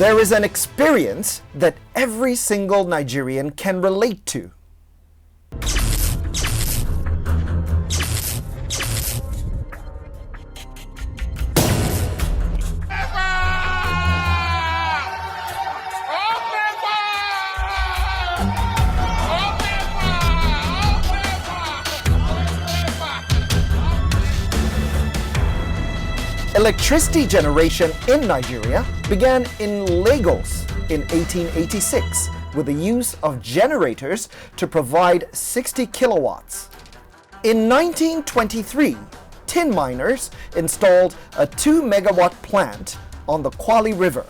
There is an experience that every single Nigerian can relate to. Electricity generation in Nigeria began in Lagos in 1886 with the use of generators to provide 60 kilowatts. In 1923, tin miners installed a 2-megawatt plant on the Kwali River.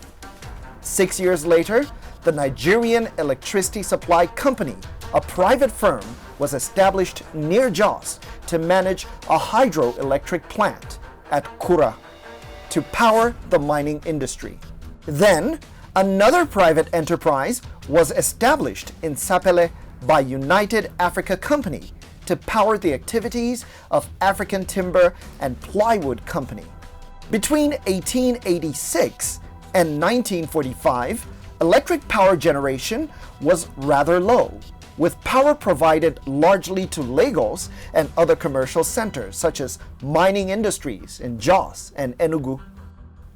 6 years later, the Nigerian Electricity Supply Company, a private firm, was established near Jos to manage a hydroelectric plant at Kura to power the mining industry. Then, another private enterprise was established in Sapele by United Africa Company to power the activities of African Timber and Plywood Company. Between 1886 and 1945, electric power generation was rather low, with power provided largely to Lagos and other commercial centers such as mining industries in Jos and Enugu.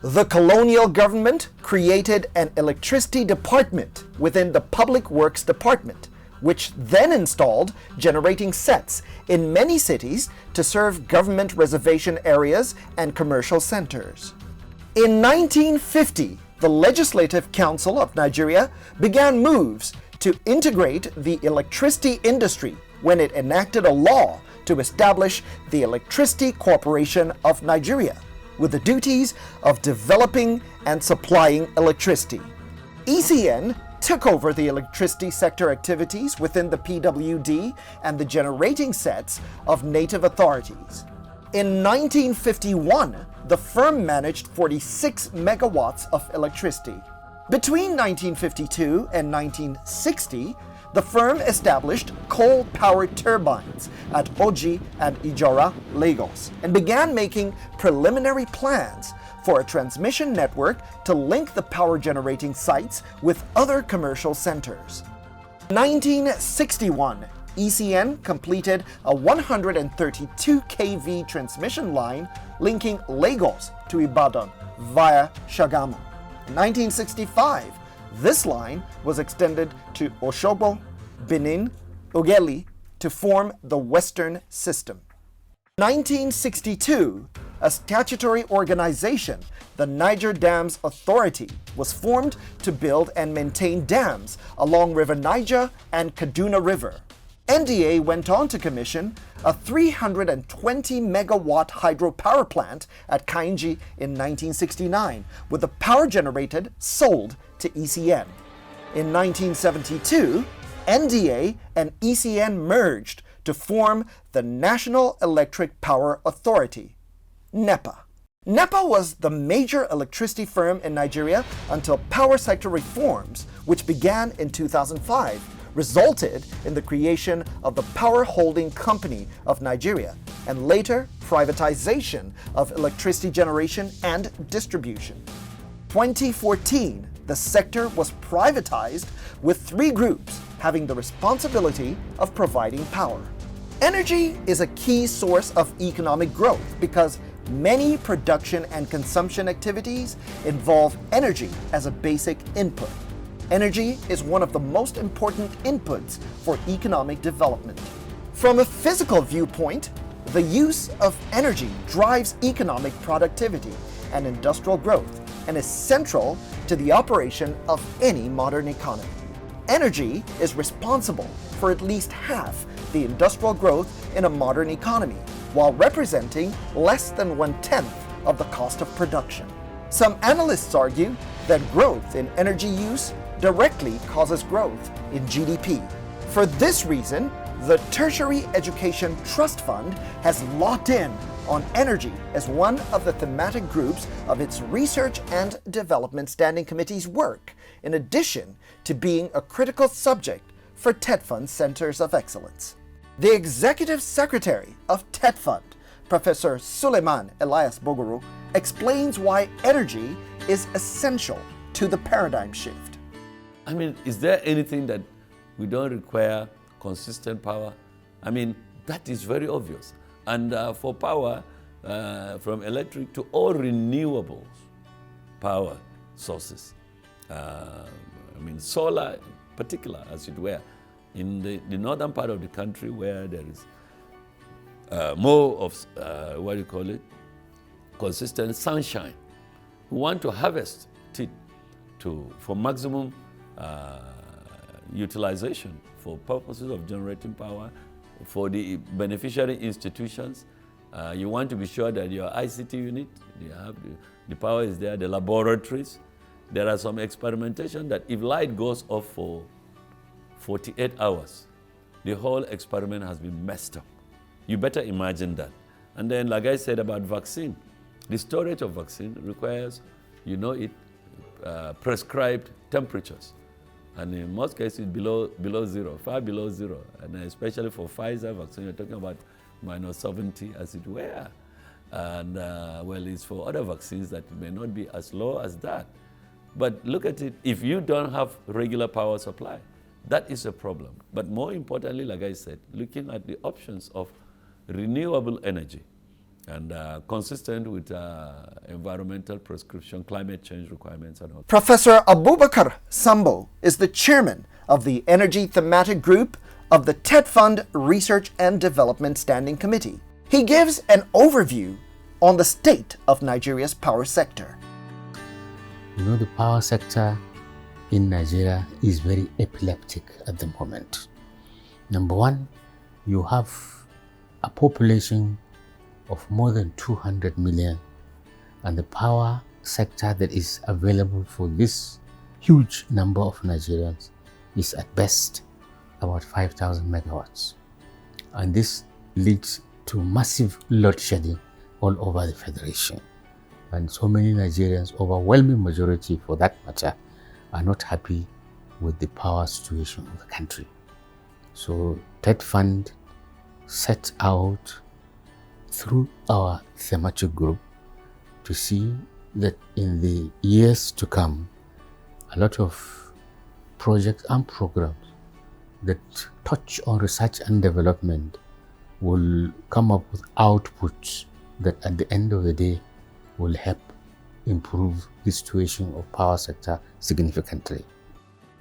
The colonial government created an electricity department within the Public Works Department, which then installed generating sets in many cities to serve government reservation areas and commercial centers. In 1950, the Legislative Council of Nigeria began moves to integrate the electricity industry when it enacted a law to establish the Electricity Corporation of Nigeria, with the duties of developing and supplying electricity. ECN took over the electricity sector activities within the PWD and the generating sets of native authorities. In 1951, the firm managed 46 megawatts of electricity. Between 1952 and 1960, the firm established coal-powered turbines at Oji and Ijora, Lagos, and began making preliminary plans for a transmission network to link the power generating sites with other commercial centers. 1961, ECN completed a 132 kV transmission line linking Lagos to Ibadan via Shagamu. In 1965, this line was extended to Osogbo, Benin, Ogeli to form the Western System. 1962, a statutory organization, the Niger Dams Authority, was formed to build and maintain dams along River Niger and Kaduna River. NDA went on to commission a 320 megawatt hydropower plant at Kainji in 1969, with the power generated sold to ECN. In 1972, NDA and ECN merged to form the National Electric Power Authority, NEPA. NEPA was the major electricity firm in Nigeria until power sector reforms, which began in 2005, resulted in the creation of the Power Holding Company of Nigeria and later privatization of electricity generation and distribution. 2014, the sector was privatized with 3 groups having the responsibility of providing power. Energy is a key source of economic growth because many production and consumption activities involve energy as a basic input. Energy is one of the most important inputs for economic development. From a physical viewpoint, the use of energy drives economic productivity and industrial growth and is central to the operation of any modern economy. Energy is responsible for at least half the industrial growth in a modern economy, while representing less than 1/10 of the cost of production. Some analysts argue that growth in energy use directly causes growth in GDP. For this reason, the Tertiary Education Trust Fund has locked in on energy as one of the thematic groups of its Research and Development Standing Committee's work, in addition to being a critical subject for TET Fund Centers of Excellence. The Executive Secretary of TET Fund, Professor Suleiman Elias Bogoro, explains why energy is essential to the paradigm shift. I mean, is there anything that we don't require consistent power? I mean, that is very obvious. And for power, from electric to all renewables power sources, I mean, solar in particular, as it were, in the northern part of the country where there is more of, consistent sunshine. We want to harvest it for maximum utilization for purposes of generating power for the beneficiary institutions. You want to be sure that your ICT unit, the power is there, the laboratories. There are some experimentation that if light goes off for 48 hours, the whole experiment has been messed up. You better imagine that. And then, like I said about vaccine, the storage of vaccine requires, prescribed temperatures. And in most cases, below zero, far below zero. And especially for Pfizer vaccine, you're talking about -70 as it were. And it's for other vaccines that may not be as low as that. But look at it, if you don't have regular power supply, that is a problem. But more importantly, like I said, looking at the options of renewable energy and consistent with environmental prescription, climate change requirements and all. Professor Abubakar Sambo is the chairman of the Energy Thematic Group of the TED Fund Research and Development Standing Committee. He gives an overview on the state of Nigeria's power sector. The power sector in Nigeria is very epileptic at the moment. Number one, you have a population of more than 200 million, and the power sector that is available for this huge number of Nigerians is at best about 5,000 megawatts. And this leads to massive load shedding all over the Federation. And so many Nigerians, overwhelming majority for that matter, are not happy with the power situation of the country. So TED Fund set out through our thematic group to see that in the years to come, a lot of projects and programs that touch on research and development will come up with outputs that at the end of the day will help improve the situation of power sector significantly.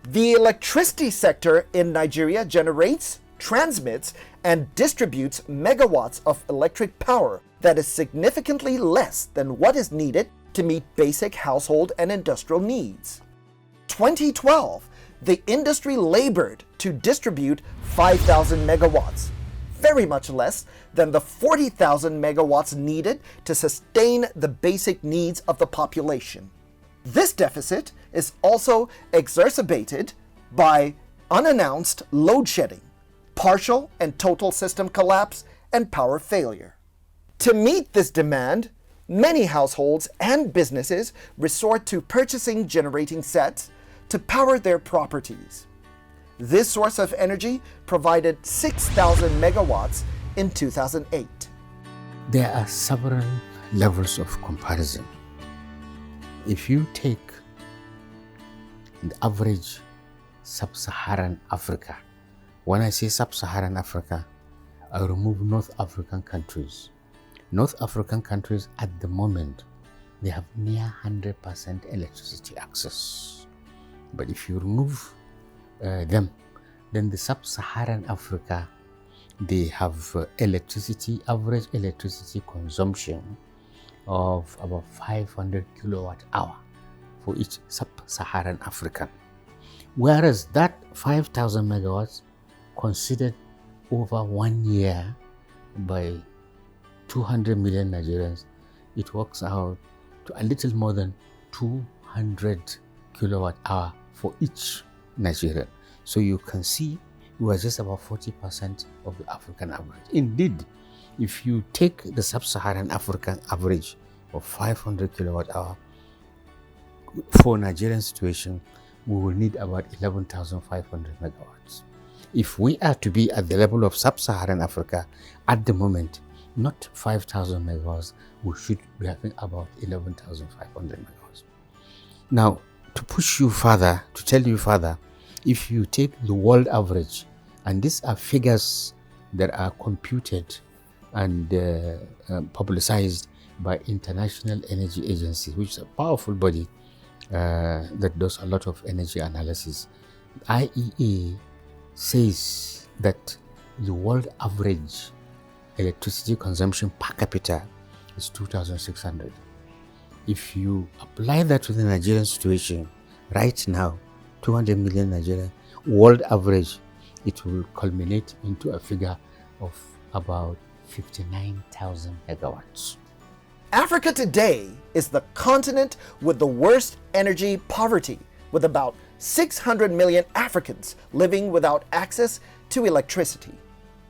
The electricity sector in Nigeria generates, transmits, and distributes megawatts of electric power that is significantly less than what is needed to meet basic household and industrial needs. 2012, the industry labored to distribute 5,000 megawatts, very much less than the 40,000 megawatts needed to sustain the basic needs of the population. This deficit is also exacerbated by unannounced load shedding, partial and total system collapse, and power failure. To meet this demand, many households and businesses resort to purchasing generating sets to power their properties. This source of energy provided 6,000 megawatts in 2008. There are several levels of comparison. If you take the average sub-Saharan Africa, when I say sub-Saharan Africa, I remove North African countries. North African countries at the moment, they have near 100% electricity access. But if you remove them, then the sub-Saharan Africa, they have average electricity consumption of about 500 kilowatt hour for each sub-Saharan African. Whereas that 5,000 megawatts considered over 1 year by 200 million Nigerians, it works out to a little more than 200 kilowatt hour for each Nigerian. So you can see we are just about 40% of the African average. Indeed, if you take the sub-Saharan African average of 500 kilowatt hour for Nigerian situation, we will need about 11,500 megawatts. If we are to be at the level of sub-Saharan Africa at the moment, not 5,000 megawatts, we should be having about 11,500 megawatts. Now, to push you further, to tell you further, if you take the world average, and these are figures that are computed and publicized by International Energy Agency, which is a powerful body that does a lot of energy analysis. IEA says that the world average electricity consumption per capita is 2,600. If you apply that to the Nigerian situation right now, 200 million Nigerian world average, it will culminate into a figure of about 59,000 megawatts. Africa today is the continent with the worst energy poverty, with about 600 million Africans living without access to electricity.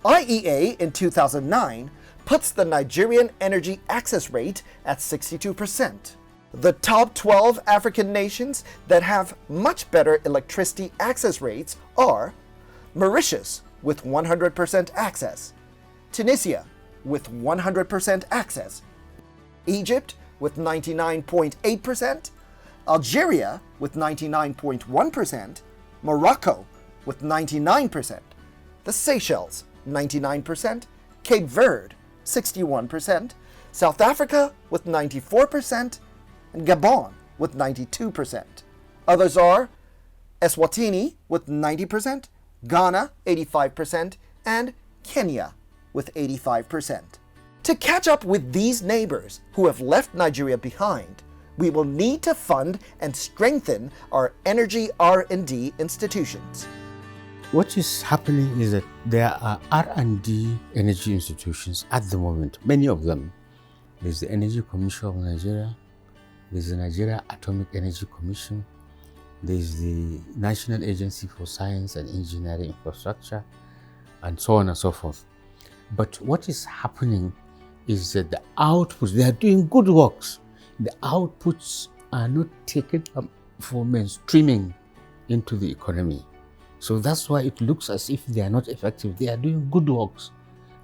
IEA in 2009 puts the Nigerian energy access rate at 62%. The top 12 African nations that have much better electricity access rates are Mauritius with 100% access, Tunisia with 100% access, Egypt with 99.8%, Algeria with 99.1%, Morocco with 99%, the Seychelles 99%, Cape Verde 61%, South Africa with 94%, and Gabon with 92%. Others are Eswatini with 90%, Ghana 85%, and Kenya with 85%. To catch up with these neighbors who have left Nigeria behind, we will need to fund and strengthen our energy R&D institutions. What is happening is that there are R&D energy institutions at the moment, many of them. There's the Energy Commission of Nigeria, there's the Nigeria Atomic Energy Commission, there's the National Agency for Science and Engineering Infrastructure, and so on and so forth. But what is happening is that the outputs, they are doing good works. The outputs are not taken up for mainstreaming into the economy. So that's why it looks as if they are not effective. They are doing good works.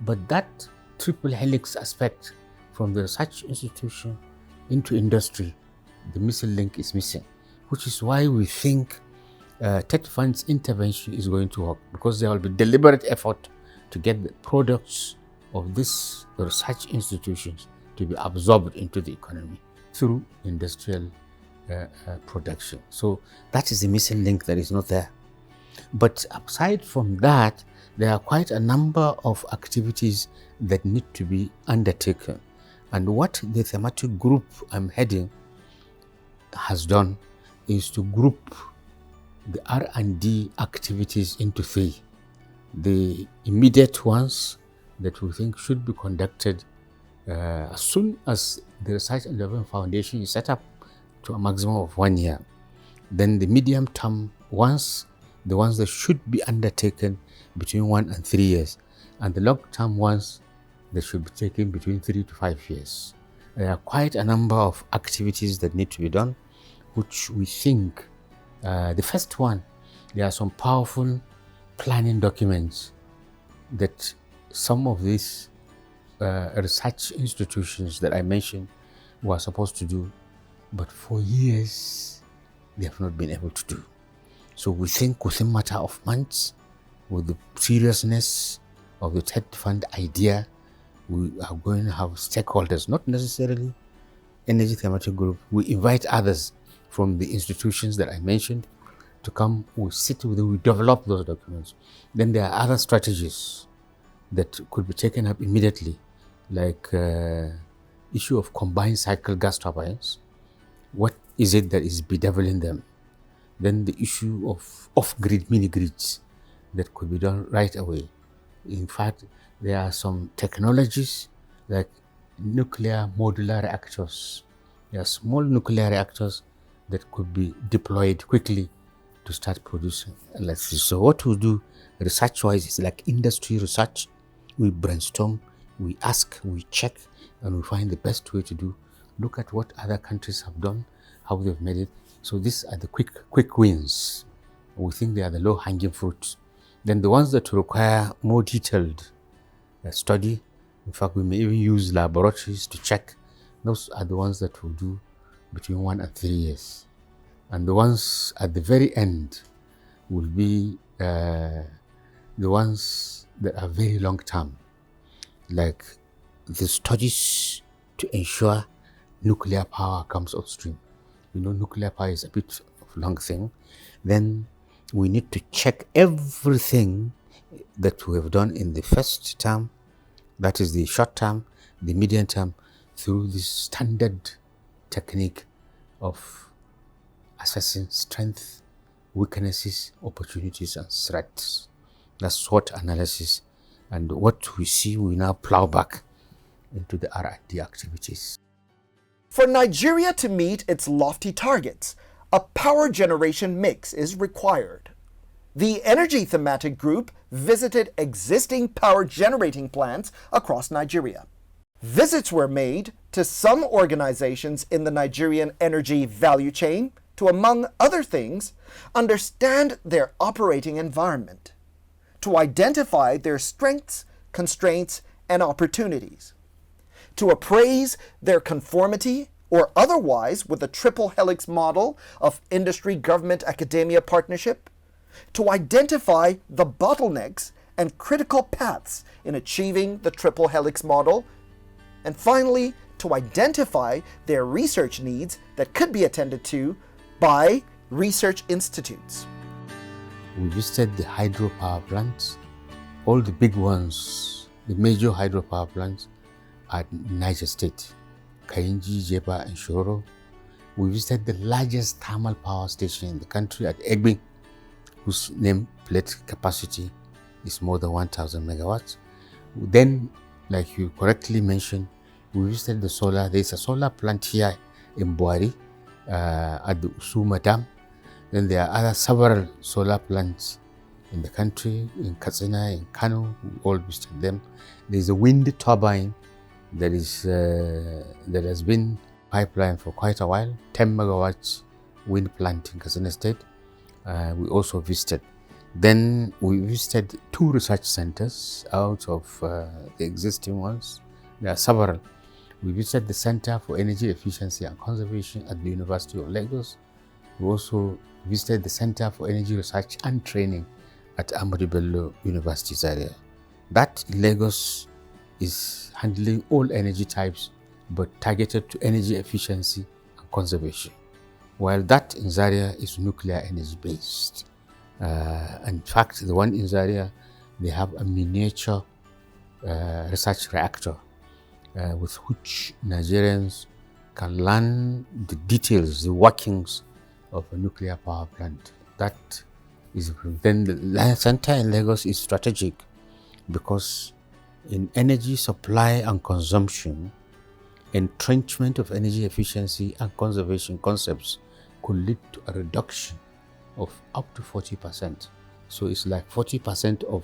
But that triple helix aspect from the research institution into industry, the missing link is missing, which is why we think TET Fund's intervention is going to work, because there will be deliberate effort to get the products of these research institutions to be absorbed into the economy through industrial production. So that is the missing link that is not there. But aside from that, there are quite a number of activities that need to be undertaken. And what the thematic group I'm heading has done is to group the R&D activities into three. The immediate ones that we think should be conducted as soon as the Research and Development Foundation is set up to a maximum of 1 year. Then the medium-term ones, the ones that should be undertaken between 1 and 3 years, and the long-term ones that should be taken between 3 to 5 years. There are quite a number of activities that need to be done, which we think, the first one, there are some powerful planning documents that some of these research institutions that I mentioned were supposed to do, but for years they have not been able to do. So we think within a matter of months, with the seriousness of the TET Fund idea, we are going to have stakeholders, not necessarily Energy Thematic Group. We invite others from the institutions that I mentioned to come, we sit with them, we develop those documents. Then there are other strategies that could be taken up immediately, like issue of combined cycle gas turbines. What is it that is bedeviling them? Then the issue of off-grid mini-grids that could be done right away. In fact, there are some technologies like nuclear modular reactors. There are small nuclear reactors that could be deployed quickly to start producing electricity. So what we do research-wise is like industry research. We brainstorm, we ask, we check, and we find the best way to do. Look at what other countries have done, how they've made it. So these are the quick wins. We think they are the low-hanging fruits. Then the ones that require more detailed study, in fact, we may even use laboratories to check. Those are the ones that we'll do between 1 and 3 years. And the ones at the very end will be the ones that are very long term, like the studies to ensure nuclear power comes upstream. Nuclear power is a bit of a long thing. Then we need to check everything that we have done in the first term, that is the short term, the medium term, through this standard technique of assessing strength, weaknesses, opportunities, and threats. That's SWOT analysis. And what we see, we now plow back into the R&D activities. For Nigeria to meet its lofty targets, a power generation mix is required. The Energy Thematic Group visited existing power generating plants across Nigeria. Visits were made to some organizations in the Nigerian energy value chain to, among other things, understand their operating environment, to identify their strengths, constraints, and opportunities, to appraise their conformity or otherwise with the triple helix model of industry, government, academia partnership, to identify the bottlenecks and critical paths in achieving the triple helix model, and finally, to identify their research needs that could be attended to by research institutes. We visited the hydropower plants, all the big ones, the major hydropower plants at Niger State, Kainji, Jeba, and Shoro. We visited the largest thermal power station in the country at Egbe, whose nameplate capacity is more than 1,000 megawatts. Then, like you correctly mentioned, we visited the solar. There's a solar plant here in Buari at the Usuma Dam. Then there are several solar plants in the country, in Katsina, in Kano. We all visited them. There's a wind turbine that has been pipeline for quite a while, 10 megawatts wind plant in Katsina State. We also visited. Then we visited 2 research centers out of the existing ones. There are several. We visited the Center for Energy Efficiency and Conservation at the University of Lagos. We also visited the Center for Energy Research and Training at Ahmadu Bello University Zaria. That in Lagos is handling all energy types but targeted to energy efficiency and conservation, while that in Zaria is nuclear energy based. In fact, the one in Zaria, they have a miniature research reactor with which Nigerians can learn the details, the workings of a nuclear power plant. That is, then the center in Lagos is strategic because in energy supply and consumption, entrenchment of energy efficiency and conservation concepts could lead to a reduction of up to 40%. So it's like 40% of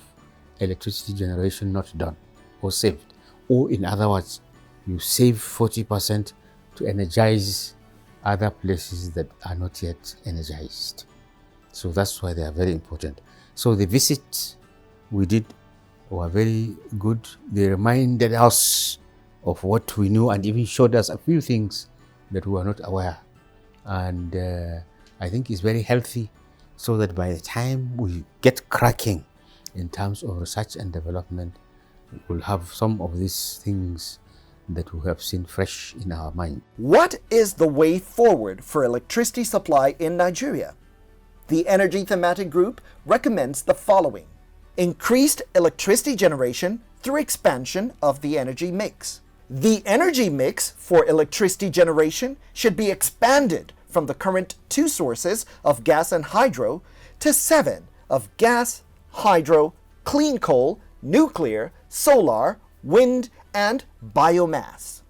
electricity generation not done or saved. Or in other words, you save 40% to energize other places that are not yet energized. So that's why they are very important. So the visits we did were very good. They reminded us of what we knew and even showed us a few things that we were not aware. And I think it's very healthy so that by the time we get cracking in terms of research and development, we'll have some of these things that we have seen fresh in our mind. What is the way forward for electricity supply in Nigeria? The Energy Thematic Group recommends the following: increased electricity generation through expansion of the energy mix. The energy mix for electricity generation should be expanded from the current 2 sources of gas and hydro to 7 of gas, hydro, clean coal, nuclear, solar, wind, and biomass.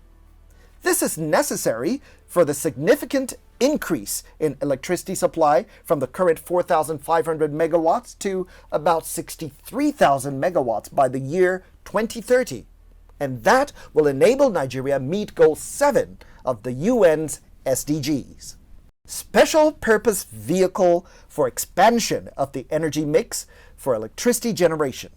This is necessary for the significant increase in electricity supply from the current 4,500 megawatts to about 63,000 megawatts by the year 2030. And that will enable Nigeria meet Goal 7 of the UN's SDGs. Special Purpose Vehicle for Expansion of the Energy Mix for Electricity Generation.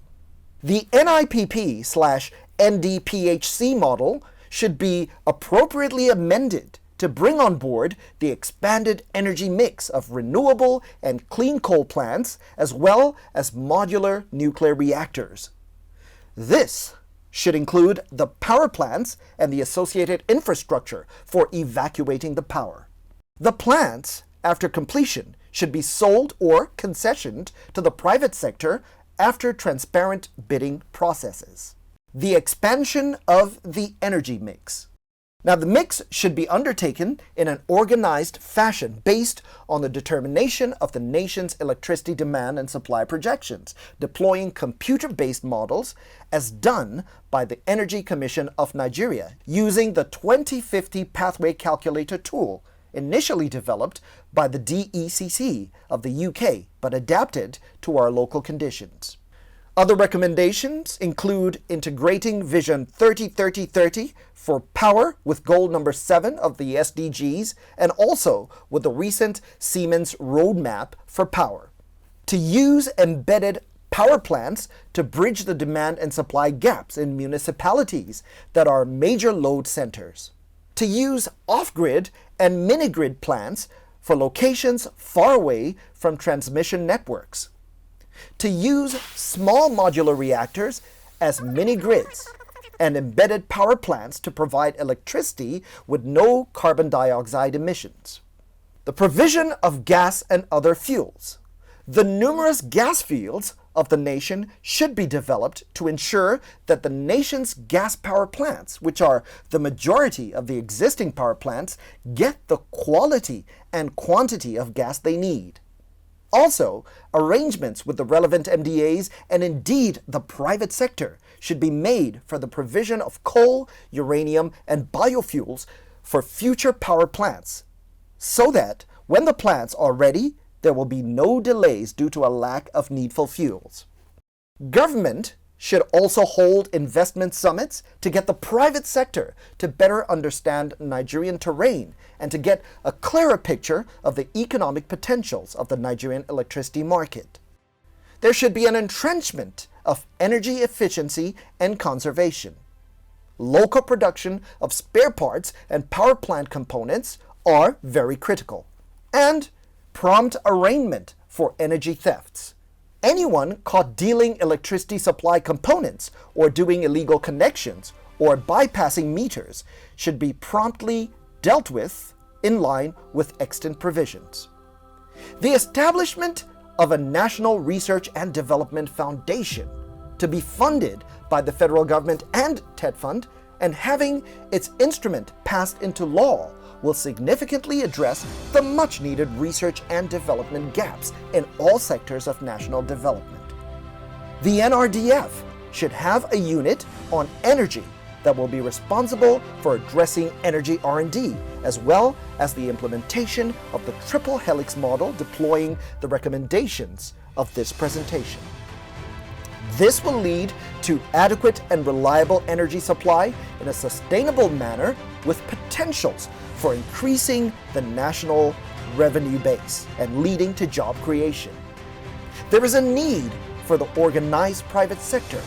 The NIPP/NDPHC model should be appropriately amended to bring on board the expanded energy mix of renewable and clean coal plants, as well as modular nuclear reactors. This should include the power plants and the associated infrastructure for evacuating the power. The plants, after completion, should be sold or concessioned to the private sector after transparent bidding processes. The expansion of the energy mix. Now, the mix should be undertaken in an organized fashion based on the determination of the nation's electricity demand and supply projections, deploying computer-based models as done by the Energy Commission of Nigeria using the 2050 Pathway Calculator tool, initially developed by the DECC of the UK, but adapted to our local conditions. Other recommendations include integrating Vision 30-30-30 for power with goal number 7 of the SDGs, and also with the recent Siemens roadmap for power. To use embedded power plants to bridge the demand and supply gaps in municipalities that are major load centers. To use off-grid and mini-grid plants for locations far away from transmission networks. To use small modular reactors as mini-grids and embedded power plants to provide electricity with no carbon dioxide emissions. The provision of gas and other fuels. The numerous gas fields of the nation should be developed to ensure that the nation's gas power plants, which are the majority of the existing power plants, get the quality and quantity of gas they need. Also, arrangements with the relevant MDAs and indeed the private sector should be made for the provision of coal, uranium, and biofuels for future power plants, so that when the plants are ready, there will be no delays due to a lack of needful fuels. Government should also hold investment summits to get the private sector to better understand Nigerian terrain and to get a clearer picture of the economic potentials of the Nigerian electricity market. There should be an entrenchment of energy efficiency and conservation. Local production of spare parts and power plant components are very critical. And prompt arraignment for energy thefts. Anyone caught dealing electricity supply components or doing illegal connections or bypassing meters should be promptly dealt with in line with extant provisions. The establishment of a National Research and Development Foundation to be funded by the federal government and TED Fund and having its instrument passed into law will significantly address the much-needed research and development gaps in all sectors of national development. The NRDF should have a unit on energy that will be responsible for addressing energy R&D, as well as the implementation of the triple helix model deploying the recommendations of this presentation. This will lead to adequate and reliable energy supply in a sustainable manner with potentials for increasing the national revenue base and leading to job creation. There is a need for the organized private sector,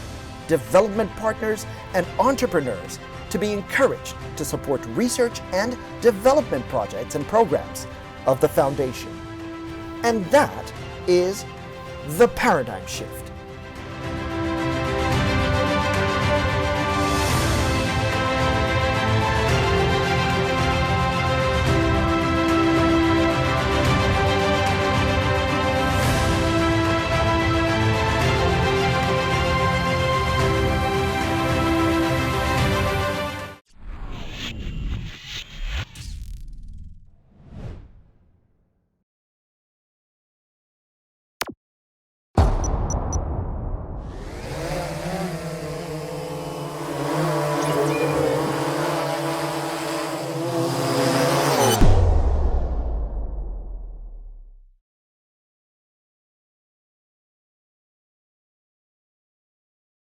development partners, and entrepreneurs to be encouraged to support research and development projects and programs of the Foundation. And that is the paradigm shift.